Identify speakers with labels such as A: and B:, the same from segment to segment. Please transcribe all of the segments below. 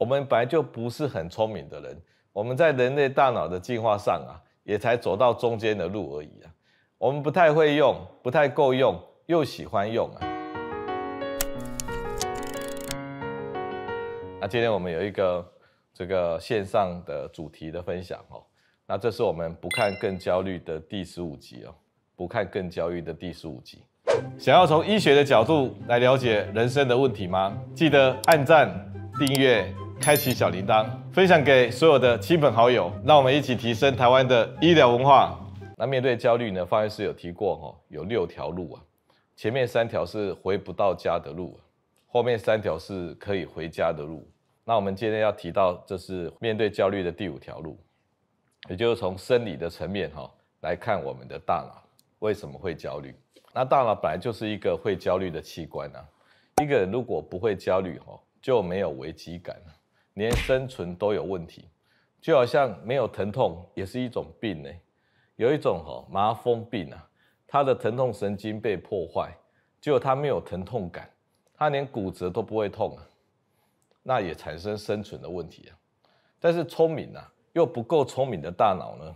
A: 我们本来就不是很聪明的人，我们在人类大脑的进化上啊，也才走到中间的路而已啊。我们不太会用，不太够用，又喜欢用啊。那今天我们有一个这个线上的主题的分享哦。那这是我们不看更焦虑的第15集哦，不看更焦虑的第15集。想要从医学的角度来了解人生的问题吗？记得按赞、订阅、开启小铃铛，分享给所有的亲朋好友，让我们一起提升台湾的医疗文化。那面对焦虑呢，方医师有提过哦，有6条路啊，前面3条是回不到家的路，后面3条是可以回家的路。那我们今天要提到，这是面对焦虑的第5条路。也就是从生理的层面来看我们的大脑为什么会焦虑。那大脑本来就是一个会焦虑的器官啊。一个人如果不会焦虑就没有危机感，连生存都有问题。就好像没有疼痛也是一种病呢。有一种麻风病啊，他的疼痛神经被破坏，结果他没有疼痛感，他连骨折都不会痛啊，那也产生生存的问题啊。但是聪明啊又不够聪明的大脑呢，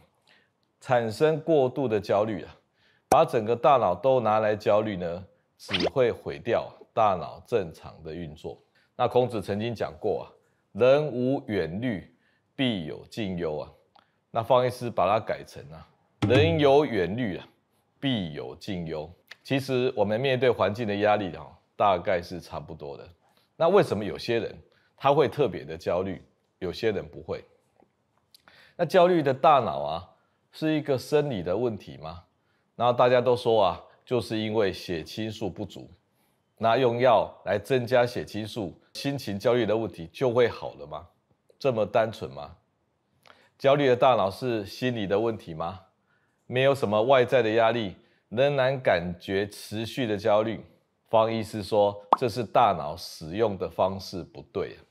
A: 产生过度的焦虑啊，把整个大脑都拿来焦虑呢，只会毁掉大脑正常的运作。那孔子曾经讲过啊，人无远虑，必有近忧啊。那方医师把它改成啊，人有远虑啊，必有近忧。其实我们面对环境的压力大概是差不多的。那为什么有些人他会特别的焦虑，有些人不会？那焦虑的大脑啊，是一个生理的问题吗？然后大家都说啊，就是因为血清素不足，那用药来增加血清素，心情焦虑的问题就会好了吗？这么单纯吗？焦虑的大脑是心理的问题吗？没有什么外在的压力，仍然感觉持续的焦虑。方医师说，这是大脑使用的方式不对啊。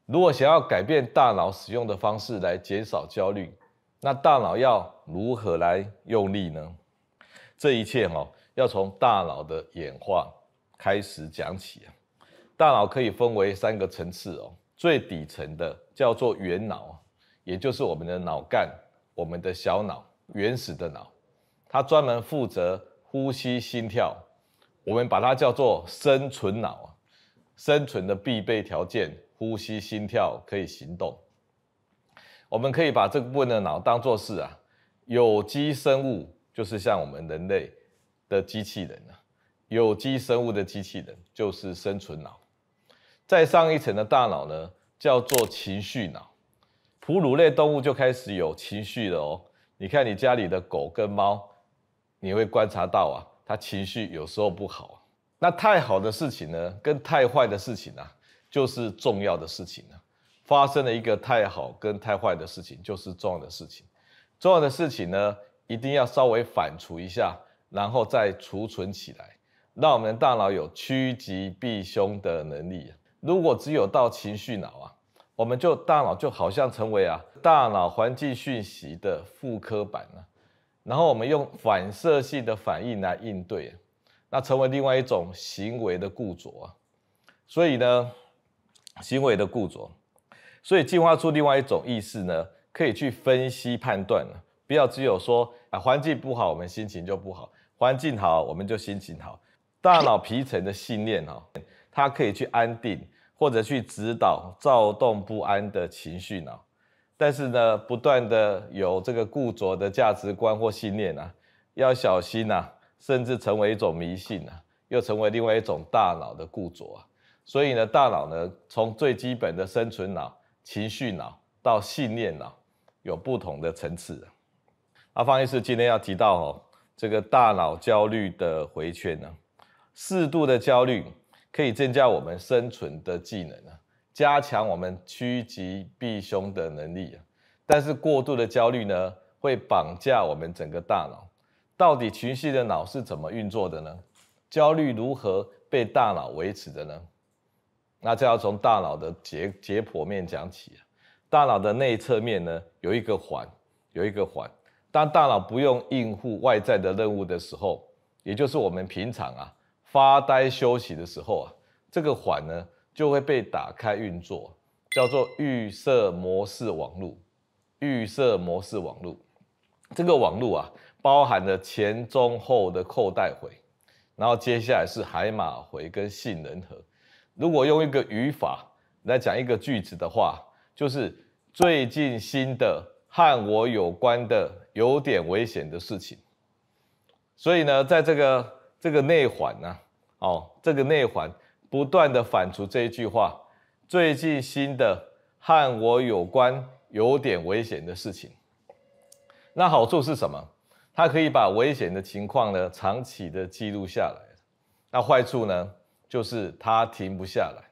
A: 如果想要改变大脑使用的方式来减少焦虑，那大脑要如何来用力呢？这一切要从大脑的演化开始讲起啊。大脑可以分为3个层次最底层的叫做原脑，也就是我们的脑干，我们的小脑，原始的脑，它专门负责呼吸、心跳，我们把它叫做生存脑，生存的必备条件。呼吸、心跳，可以行动。我们可以把这部分的脑当作是有机生物，就是像我们人类的机器人有机生物的机器人就是生存脑。再上一层的大脑呢，叫做情绪脑。哺乳类动物就开始有情绪了你看你家里的狗跟猫，你会观察到它情绪有时候不好。那太好的事情呢，跟太坏的事情就是重要的事情发生了一个太好跟太坏的事情，就是重要的事情。重要的事情呢，一定要稍微反刍一下，然后再储存起来，让我们的大脑有趋吉避凶的能力。如果只有到情绪脑我们大脑就好像成为大脑环境讯息的复刻版然后我们用反射性的反应来应对那成为另外一种行为的固着所以呢，行为的固着，所以进化出另外一种意识呢，可以去分析判断不要只有说环境不好我们心情就不好，环境好我们就心情好。大脑皮层的信念它可以去安定或者去指导躁动不安的情绪脑。但是呢，不断的有这个固着的价值观或信念要小心甚至成为一种迷信又成为另外一种大脑的固着所以呢，大脑呢，从最基本的生存脑、情绪脑到信念脑，有不同的层次方医师今天要提到这个大脑焦虑的回圈适度的焦虑可以增加我们生存的技能加强我们趋吉避凶的能力但是过度的焦虑呢，会绑架我们整个大脑。到底情绪的脑是怎么运作的呢？焦虑如何被大脑维持的呢？那这要从大脑的解剖面讲起大脑的内侧面呢，有一个环。当大脑不用应付外在的任务的时候，也就是我们平常发呆休息的时候这个环呢就会被打开运作。叫做预设模式网路。预设模式网路，这个网路啊，包含了前、中、后的扣带回，然后接下来是海马回跟杏仁核。如果用一个语法来讲一个句子的话，就是最近新的和我有关的有点危险的事情。所以呢，在这个内环呢，这个内环不断的反刍这一句话：最近新的和我有关有点危险的事情。那好处是什么？它可以把危险的情况呢长期的记录下来。那坏处呢，就是它停不下来。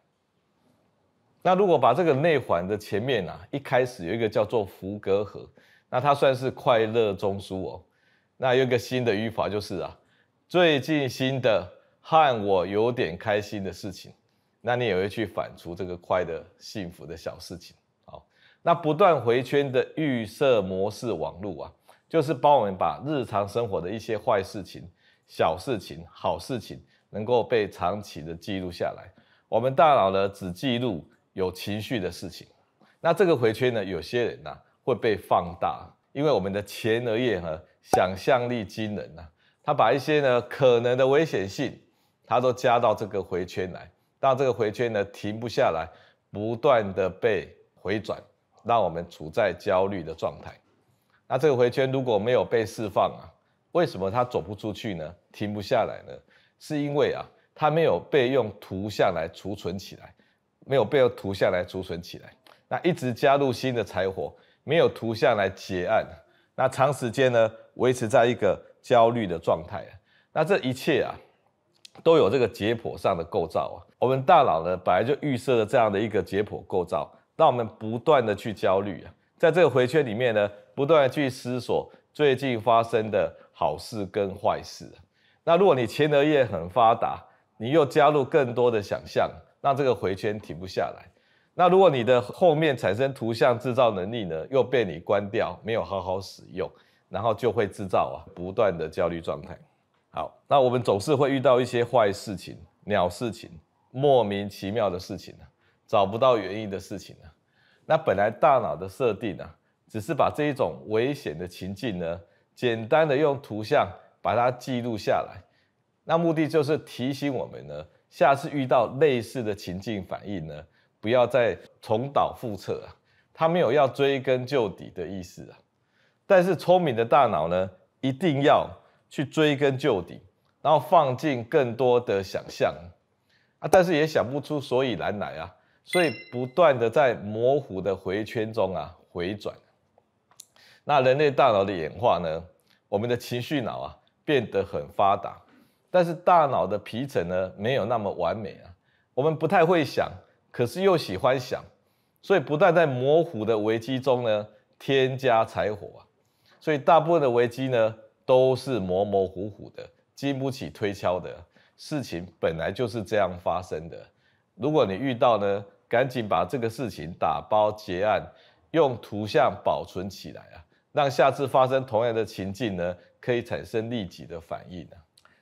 A: 那如果把这个内环的前面啊，一开始有一个叫做福格核，那它算是快乐中枢哦。那有一个新的语法就是啊，最近新的和我有点开心的事情，那你也会去反刍这个快乐幸福的小事情。好，那不断回圈的预设模式网路啊，就是帮我们把日常生活的一些坏事情、小事情、好事情，能够被长期的记录下来。我们大脑呢只记录有情绪的事情，那这个回圈呢，有些人会被放大，因为我们的前额叶想象力惊人他把一些呢可能的危险性，他都加到这个回圈来，让这个回圈呢停不下来，不断的被回转，让我们处在焦虑的状态。那这个回圈如果没有被释放为什么它走不出去呢？停不下来呢？是因为它没有被用图像来储存起来，没有被用图像来储存起来。那一直加入新的柴火，没有图像来结案，那长时间呢维持在一个焦虑的状态那这一切都有这个解剖上的构造我们大脑呢本来就预设了这样的一个解剖构造，让我们不断的去焦虑在这个回圈里面呢，不断的去思索最近发生的好事跟坏事那如果你前额叶很发达，你又加入更多的想象，让这个回圈停不下来。那如果你的后面产生图像制造能力呢，又被你关掉，没有好好使用，然后就会制造不断的焦虑状态。好，那我们总是会遇到一些坏事情、鸟事情、莫名其妙的事情找不到原因的事情那本来大脑的设定只是把这一种危险的情境呢，简单的用图像把它记录下来。那目的就是提醒我们呢，下次遇到类似的情境反应呢，不要再重蹈覆辙它没有要追根究底的意思但是聪明的大脑呢，一定要去追根究底，然后放进更多的想象但是也想不出所以然来所以不断的在模糊的回圈中回转。那人类大脑的演化呢，我们的情绪脑变得很发达，但是大脑的皮层呢没有那么完美我们不太会想，可是又喜欢想，所以不断在模糊的危机中呢添加柴火所以大部分的危机呢都是模模糊糊的，经不起推敲的事情，本来就是这样发生的。如果你遇到呢，赶紧把这个事情打包结案，用图像保存起来让下次发生同样的情境呢，可以产生立即的反应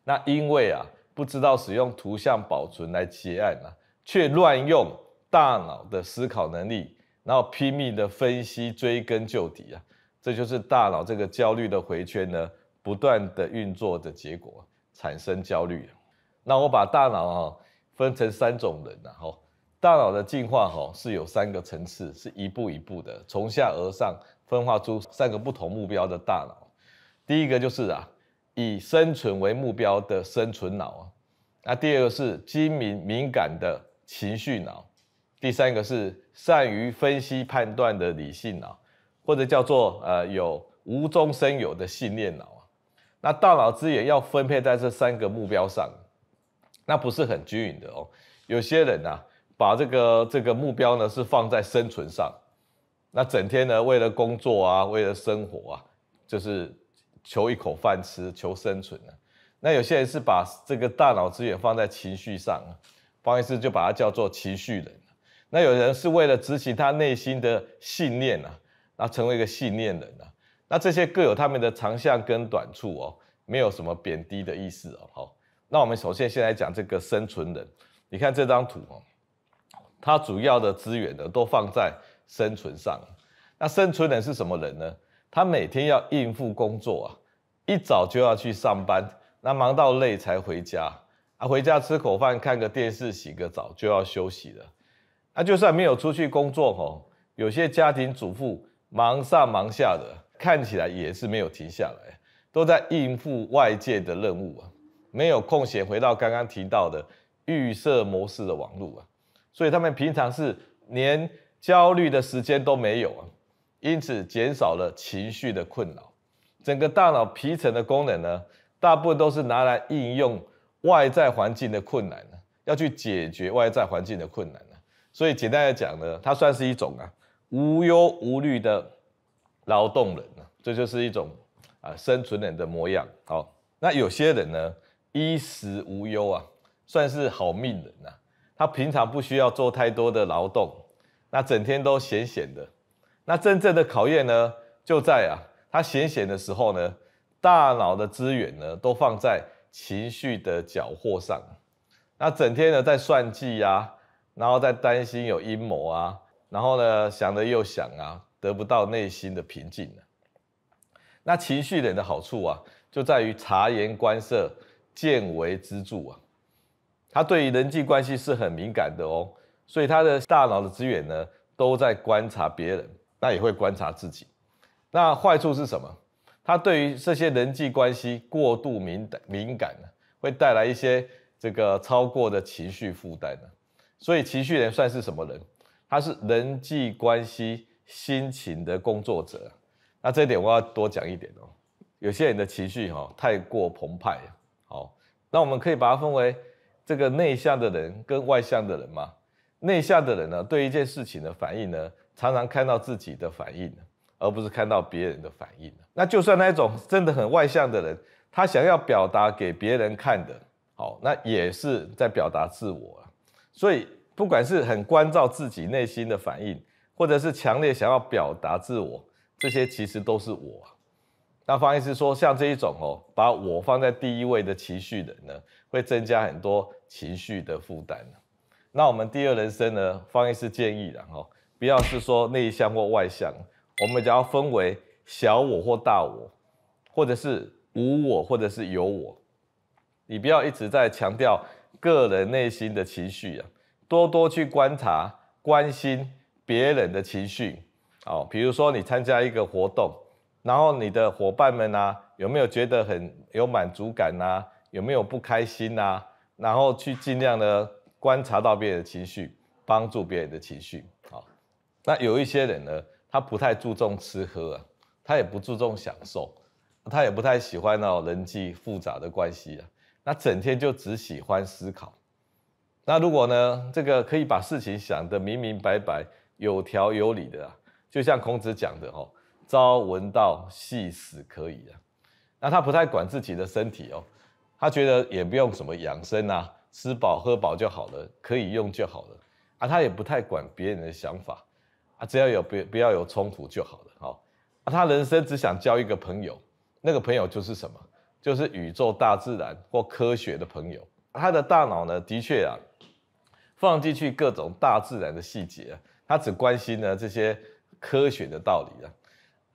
A: 那因为不知道使用图像保存来结案却乱用大脑的思考能力，然后拼命的分析追根究底这就是大脑这个焦虑的回圈呢不断的运作的结果，产生焦虑那我把大脑分成3种人大脑的进化是有3个层次，是一步一步的从下而上分化出3个不同目标的大脑。第一个就是以生存为目标的生存脑那第二个是精明敏感的情绪脑，第3个是善于分析判断的理性脑，或者叫做有无中生有的信念脑那大脑资源要分配在这3个目标上，那不是很均匀的有些人把这个目标呢是放在生存上，那整天呢为了工作为了生活就是求一口饭吃，求生存那有些人是把这个大脑资源放在情绪上，方医师就把它叫做情绪人。那有人是为了执行他内心的信念然后成为一个信念人那这些各有他们的长项跟短处没有什么贬低的意思那我们首先先来讲这个生存人。你看这张图他主要的资源呢都放在生存上。那生存人是什么人呢？他每天要应付工作啊，一早就要去上班，那忙到累才回家啊，回家吃口饭，看个电视，洗个澡就要休息了。那就算没有出去工作哦，有些家庭主妇忙上忙下的，看起来也是没有停下来，都在应付外界的任务啊，没有空闲回到刚刚提到的预设模式的网络啊，所以他们平常是连焦虑的时间都没有啊，因此减少了情绪的困扰。整个大脑皮层的功能呢，大部分都是拿来应用外在环境的困难呢，要去解决外在环境的困难呢。所以简单来讲呢，它算是一种无忧无虑的劳动人啊，这就是一种生存人的模样。好，那有些人呢，衣食无忧啊，算是好命人啊。他平常不需要做太多的劳动，那整天都闲闲的。那真正的考验呢，就在他闲闲的时候呢，大脑的资源呢，都放在情绪的缴获上。那整天呢，在算计啊，然后在担心有阴谋啊，然后呢，想了又想啊，得不到内心的平静。那情绪人的好处啊，就在于察言观色，见微知著啊。他对于人际关系是很敏感的哦，所以他的大脑的资源呢，都在观察别人，那也会观察自己。那坏处是什么？他对于这些人际关系过度敏感呢，会带来一些这个超过的情绪负担呢。所以情绪人算是什么人？他是人际关系心情的工作者。那这一点我要多讲一点哦。有些人的情绪太过澎湃，好，那我们可以把它分为这个内向的人跟外向的人嘛。内向的人呢，对一件事情的反应呢，常常看到自己的反应，而不是看到别人的反应。那就算那一种真的很外向的人，他想要表达给别人看的，好，那也是在表达自我。所以不管是很关照自己内心的反应，或者是强烈想要表达自我，这些其实都是我。那方医师说，像这一种把我放在第一位的情绪人呢，会增加很多情绪的负担。那我们第二人生呢，方医师建议不要是说内向或外向，我们只要分为小我或大我，或者是无我或者是有我。你不要一直在强调个人内心的情绪多多去观察、关心别人的情绪。比如说你参加一个活动，然后你的伙伴们有没有觉得很有满足感有没有不开心然后去尽量的观察到别人的情绪，帮助别人的情绪。那有一些人呢，他不太注重吃喝他也不注重享受，他也不太喜欢人际复杂的关系那整天就只喜欢思考。那如果呢，这个可以把事情想得明明白白、有条有理的就像孔子讲的朝闻道，夕死可矣那他不太管自己的身体他觉得也不用什么养生吃饱喝饱就好了，可以用就好了他也不太管别人的想法只要不要有冲突就好了他人生只想交一个朋友，那个朋友就是什么？就是宇宙、大自然或科学的朋友。他的大脑呢，的确放进去各种大自然的细节他只关心呢这些科学的道理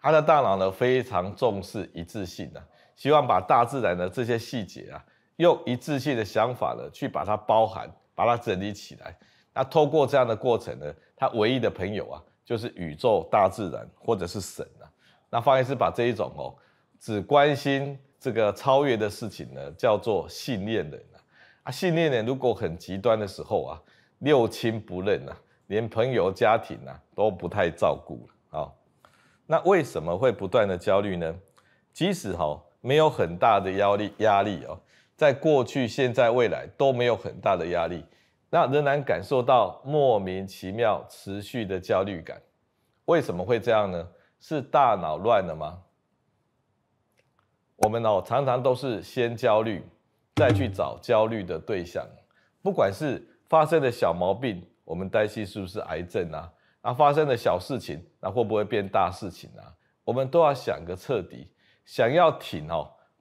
A: 他的大脑呢非常重视一致性希望把大自然的这些细节用一致性的想法呢去把它包含，把它整理起来。那透过这样的过程呢，他唯一的朋友就是宇宙、大自然或者是神那方医师把这一种只关心这个超越的事情呢，叫做信念人信念人如果很极端的时候六亲不认连朋友、家庭都不太照顾了那为什么会不断的焦虑呢？即使没有很大的压力在过去、现在、未来都没有很大的压力，那仍然感受到莫名其妙、持续的焦虑感。为什么会这样呢？是大脑乱了吗？我们常常都是先焦虑，再去找焦虑的对象。不管是发生的小毛病，我们担心是不是癌症发生的小事情，那会不会变大事情我们都要想个彻底。想要停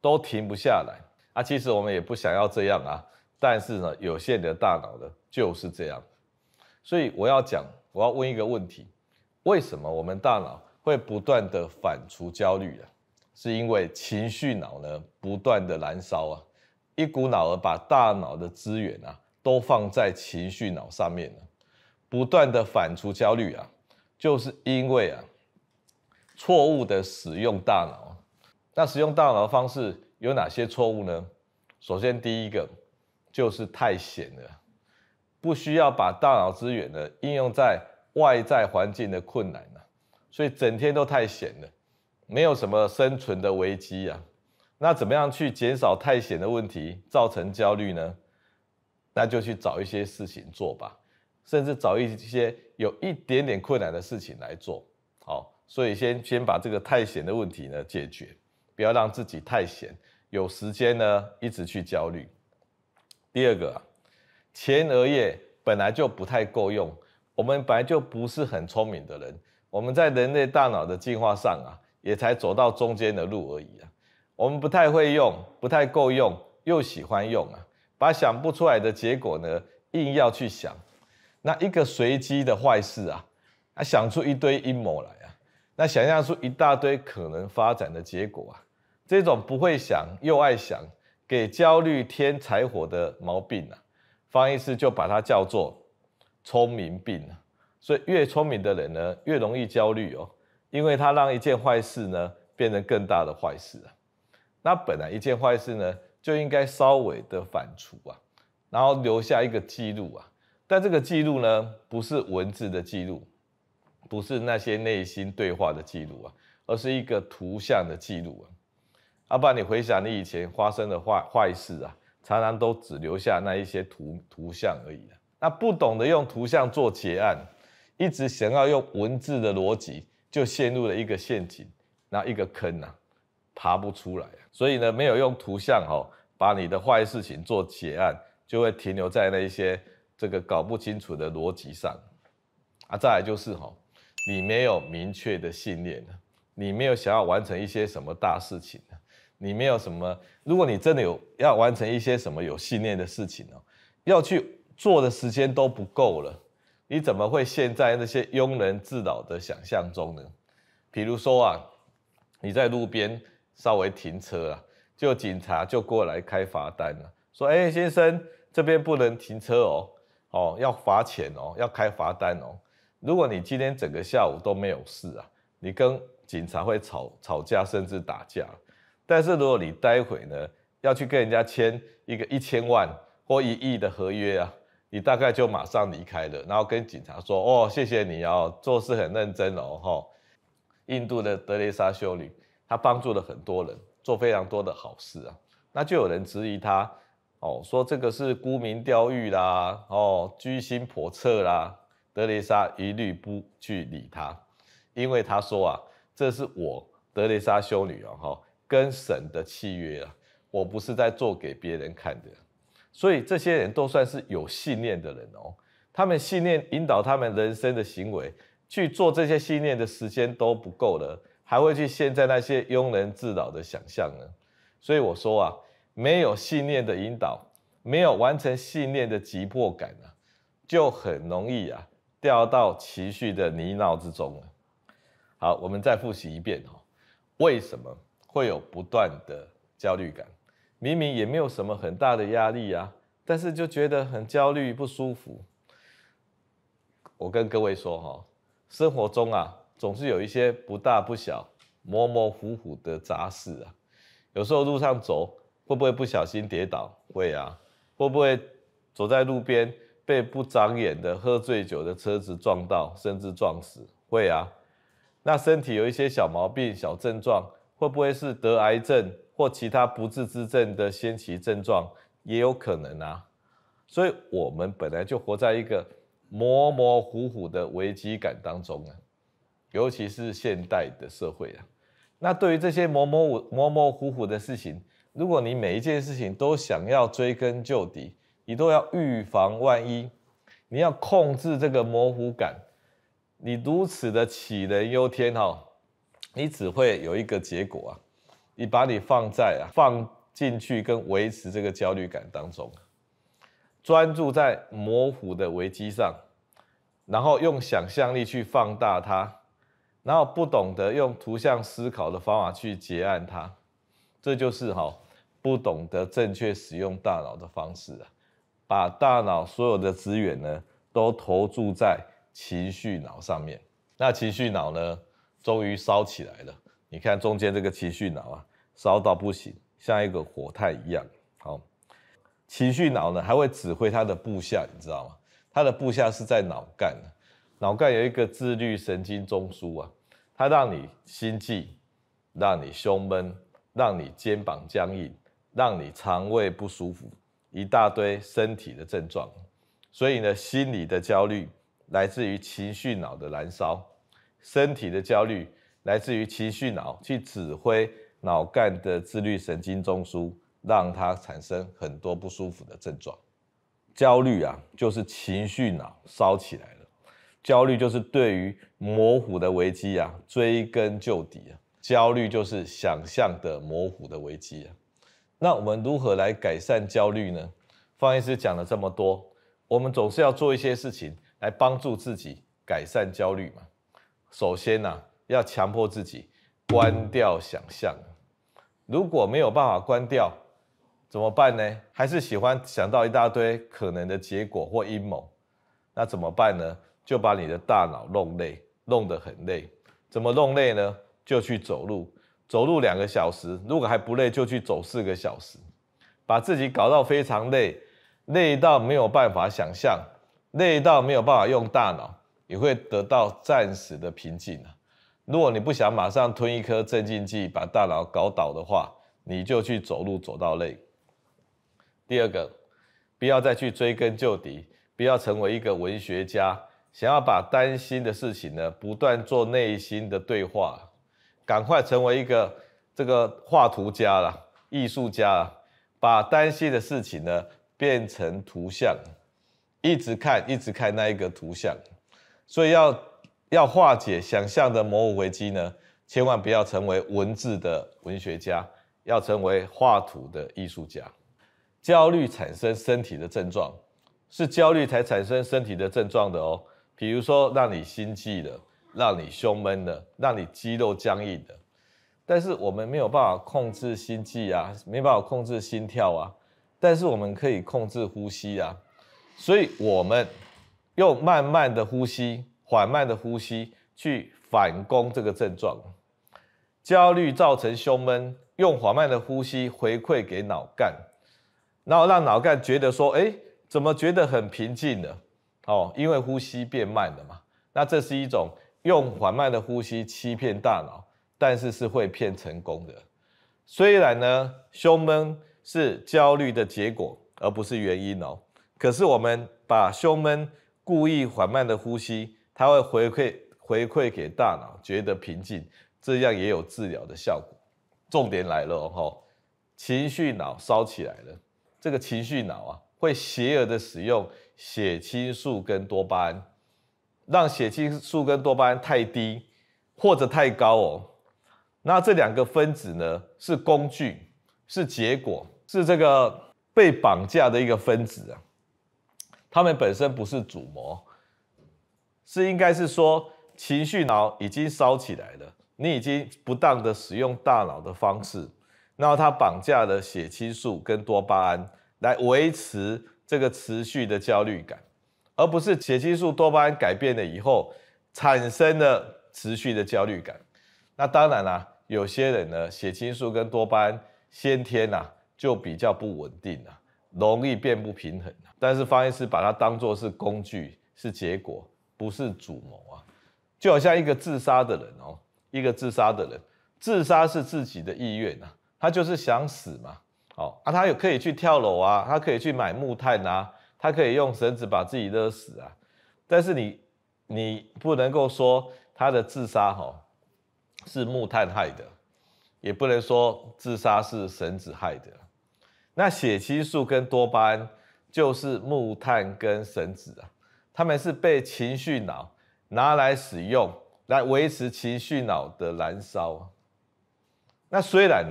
A: 都停不下来其实我们也不想要这样但是呢，有些人的大脑呢就是这样。所以我要问一个问题：为什么我们大脑会不断的反刍焦虑啊？是因为情绪脑呢不断的燃烧啊，一股脑儿把大脑的资源啊都放在情绪脑上面了，不断的反刍焦虑啊，就是因为啊错误的使用大脑。那使用大脑的方式有哪些错误呢？首先第一个就是太闲了，不需要把大脑资源呢应用在外在环境的困难啊，所以整天都太闲了，没有什么生存的危机啊。那怎么样去减少太闲的问题造成焦虑呢？那就去找一些事情做吧，甚至找一些有一点点困难的事情来做。好，所以先把这个太闲的问题呢解决，不要让自己太闲，有时间呢一直去焦虑。第二个啊，前额叶本来就不太够用，我们本来就不是很聪明的人，我们在人类大脑的进化上啊，也才走到中间的路而已啊。我们不太会用，不太够用，又喜欢用啊，把想不出来的结果呢，硬要去想。那一个随机的坏事啊，想出一堆阴谋来啊，那想象出一大堆可能发展的结果啊，这种不会想又爱想，给焦虑添柴火的毛病啊，方医师就把它叫做聪明病啊。所以越聪明的人呢，越容易焦虑哦，因为他让一件坏事呢变成更大的坏事啊。那本来一件坏事呢，就应该稍微的反刍啊，然后留下一个记录啊。但这个记录呢，不是文字的记录，不是那些内心对话的记录啊，而是一个图像的记录啊。要不然你回想你以前发生的坏事啊，常常都只留下那一些图像而已啊。那不懂得用图像做结案，一直想要用文字的逻辑，就陷入了一个陷阱，然后一个坑啊，爬不出来啊。所以呢，没有用图像把你的坏事情做结案，就会停留在那一些这个搞不清楚的逻辑上啊。再来就是你没有明确的信念，你没有想要完成一些什么大事情，你没有什么，如果你真的有要完成一些什么有信念的事情要去做的时间都不够了，你怎么会陷在那些庸人自扰的想象中呢？比如说啊，你在路边稍微停车啊，就警察就过来开罚单了，说先生，这边不能停车要罚钱要开罚单如果你今天整个下午都没有事啊，你跟警察会吵架甚至打架。但是如果你待会呢要去跟人家签一个1000万或1亿的合约啊，你大概就马上离开了，然后跟警察说谢谢你做事很认真印度的德蕾莎修女，她帮助了很多人，做非常多的好事啊。那就有人质疑她说这个是沽名钓誉啦，居心叵测啦。德蕾莎一律不去理她，因为她说啊，这是我德蕾莎修女跟神的契约啊，我不是在做给别人看的。所以这些人都算是有信念的人他们信念引导他们人生的行为，去做这些信念的时间都不够了，还会去陷在那些庸人自扰的想象呢。所以我说啊，没有信念的引导，没有完成信念的急迫感啊，就很容易啊掉到情绪的泥淖之中了。好，我们再复习一遍为什么会有不断的焦虑感？明明也没有什么很大的压力啊，但是就觉得很焦虑不舒服。我跟各位说生活中啊总是有一些不大不小、模模糊糊的杂事啊。有时候路上走，会不会不小心跌倒？会啊。会不会走在路边被不长眼的喝醉酒的车子撞到，甚至撞死？会啊。那身体有一些小毛病、小症状，会不会是得癌症或其他不治之症的先期症状？也有可能啊。所以我们本来就活在一个模模糊糊的危机感当中啊，尤其是现代的社会啊。那对于这些模模糊糊的事情，如果你每一件事情都想要追根究底，你都要预防万一，你要控制这个模糊感，你如此的杞人忧天你只会有一个结果啊，你把你放进去跟维持这个焦虑感当中，专注在模糊的危机上，然后用想象力去放大它，然后不懂得用图像思考的方法去结案它，这就是不懂得正确使用大脑的方式啊。把大脑所有的资源呢，都投注在情绪脑上面。那情绪脑呢，终于烧起来了。你看中间这个情绪脑啊，烧到不行，像一个火炭一样。情绪脑呢还会指挥它的部下，你知道吗？它的部下是在脑干，脑干有一个自律神经中枢啊，它让你心悸，让你胸闷，让你肩膀僵硬，让你肠胃不舒服，一大堆身体的症状。所以呢，心理的焦虑来自于情绪脑的燃烧，身体的焦虑来自于情绪脑去指挥脑干的自律神经中枢，让它产生很多不舒服的症状。焦虑啊，就是情绪脑烧起来了。焦虑就是对于模糊的危机啊，追根究底啊。焦虑就是想象的模糊的危机啊。那我们如何来改善焦虑呢？方医师讲了这么多，我们总是要做一些事情来帮助自己改善焦虑嘛。首先要强迫自己关掉想象。如果没有办法关掉，怎么办呢？还是喜欢想到一大堆可能的结果或阴谋，那怎么办呢？就把你的大脑弄累，弄得很累。怎么弄累呢？就去走路，走路2个小时，如果还不累，就去走4个小时，把自己搞到非常累，累到没有办法想象，累到没有办法用大脑，也会得到暂时的平静啊。如果你不想马上吞一颗镇静剂把大脑搞倒的话，你就去走路走到累。第二个，不要再去追根究底，不要成为一个文学家，想要把担心的事情呢，不断做内心的对话，赶快成为一个这个画图家啦、艺术家啦，把担心的事情呢变成图像，一直看那一个图像。所以要化解想象的模糊危机呢，千万不要成为文字的文学家，要成为画图的艺术家。焦虑产生身体的症状，是焦虑才产生身体的症状的哦。比如说让你心悸的，让你胸闷的，让你肌肉僵硬的。但是我们没有办法控制心悸啊，没办法控制心跳啊，但是我们可以控制呼吸啊。所以我们用慢慢的呼吸，缓慢的呼吸去反攻这个症状。焦虑造成胸闷，用缓慢的呼吸回馈给脑干，然后让脑干觉得说，怎么觉得很平静了？因为呼吸变慢了嘛。那这是一种用缓慢的呼吸欺骗大脑，但是是会骗成功的。虽然呢，胸闷是焦虑的结果，而不是原因哦。可是我们把胸闷故意缓慢的呼吸，它会回馈给大脑，觉得平静，这样也有治疗的效果。重点来了哦，情绪脑烧起来了。这个情绪脑啊，会邪恶的使用血清素跟多巴胺，让血清素跟多巴胺太低或者太高哦。那这2个分子呢，是工具，是结果，是这个被绑架的一个分子啊。它们本身不是主谋，应该是说情绪脑已经烧起来了，你已经不当的使用大脑的方式。然后它绑架了血清素跟多巴胺来维持这个持续的焦虑感，而不是血清素、多巴胺改变了以后产生了持续的焦虑感。那当然啦，有些人呢，血清素跟多巴胺先天就比较不稳定容易变不平衡。但是方医师把它当作是工具，是结果，不是主谋啊。就好像一个自杀的人哦，一个自杀的人，自杀是自己的意願他就是想死嘛，他可以去跳楼啊，他可以去买木炭啊，他可以用绳子把自己勒死啊。但是你不能够说他的自杀是木炭害的，也不能说自杀是绳子害的。那血清素跟多巴胺就是木炭跟绳子啊，他们是被情绪脑拿来使用，来维持情绪脑的燃烧。那虽然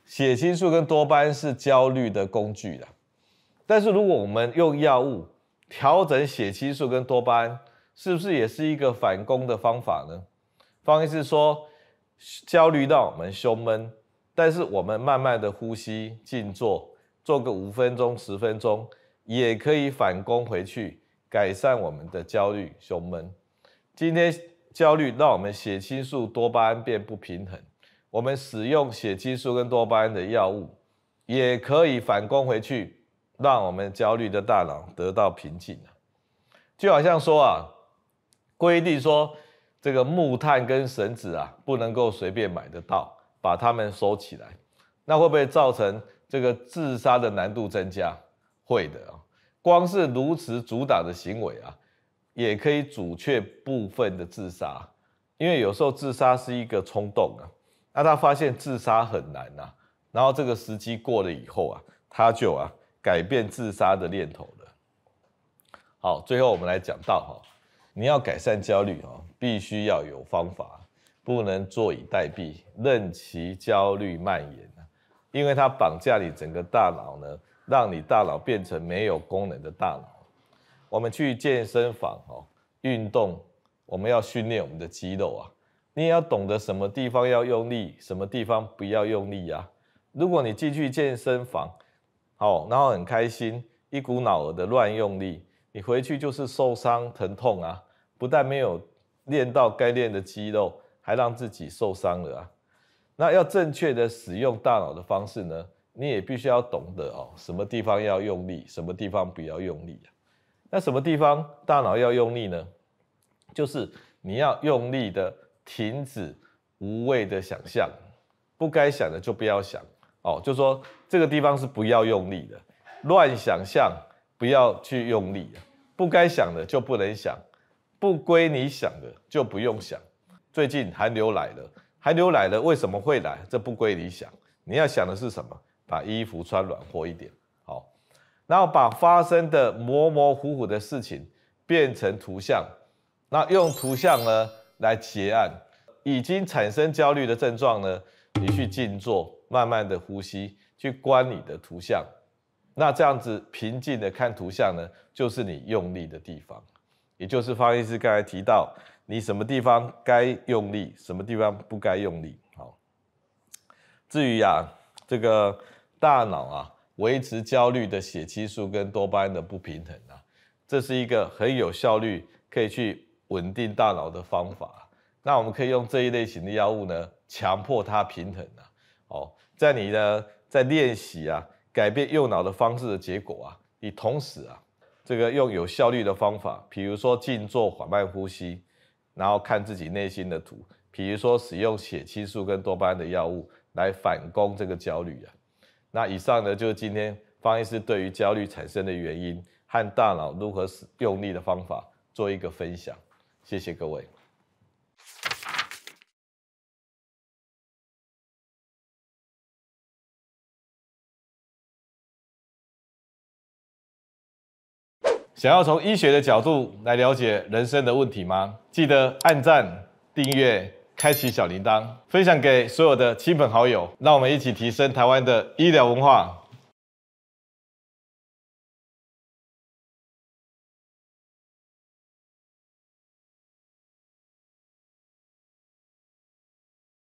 A: 血清素跟多巴胺是焦虑的工具啦，但是如果我们用药物调整血清素跟多巴胺，是不是也是一个反攻的方法呢？方医师说，焦虑让我们胸闷，但是我们慢慢的呼吸、静坐，做个5分钟、10分钟，也可以反攻回去，改善我们的焦虑、胸闷。今天焦虑让我们血清素、多巴胺变不平衡，我们使用血清素跟多巴胺的药物，也可以反攻回去，让我们焦虑的大脑得到平静。就好像说啊，规定说这个木炭跟绳子啊，不能够随便买得到，把它们收起来，那会不会造成这个自杀的难度增加？会的啊，光是如此阻挡的行为啊，也可以阻却部分的自杀，因为有时候自杀是一个冲动啊，那他发现自杀很难啊，然后这个时机过了以后啊，他就改变自杀的念头了。好，最后我们来讲到你要改善焦虑必须要有方法，不能坐以待毙，任其焦虑蔓延，因为它绑架你整个大脑呢，让你大脑变成没有功能的大脑。我们去健身房运动，我们要训练我们的肌肉啊，你也要懂得什么地方要用力，什么地方不要用力啊。如果你进去健身房，然后很开心，一股脑儿的乱用力，你回去就是受伤疼痛啊，不但没有练到该练的肌肉，还让自己受伤了啊。那要正确的使用大脑的方式呢，你也必须要懂得什么地方要用力，什么地方不要用力啊。那什么地方大脑要用力呢？就是你要用力的停止无谓的想象，不该想的就不要想就说这个地方是不要用力的，乱想象不要去用力，不该想的就不能想，不归你想的就不用想。最近寒流来了，寒流来了为什么会来？这不归你想，你要想的是什么？把衣服穿暖和一点，然后把发生的模模糊糊的事情变成图像，那用图像呢来结案。已经产生焦虑的症状呢，你去静坐，慢慢的呼吸，去观你的图像。那这样子平静的看图像呢，就是你用力的地方，也就是方医师刚才提到，你什么地方该用力，什么地方不该用力。至于这个大脑维持焦虑的血清素跟多巴胺的不平衡这是一个很有效率可以去稳定大脑的方法。那我们可以用这一类型的药物呢，强迫它平衡在你呢在练习改变右脑的方式的结果你同时这个用有效率的方法，比如说静坐缓慢呼吸，然后看自己内心的图，比如说使用血清素跟多巴胺的药物来反攻这个焦虑那以上呢就是今天方医师对于焦虑产生的原因和大脑如何用力的方法做一个分享，谢谢各位。想要从医学的角度来了解人生的问题吗？记得按赞、订阅、开启小铃铛，分享给所有的亲朋好友，让我们一起提升台湾的医疗文化。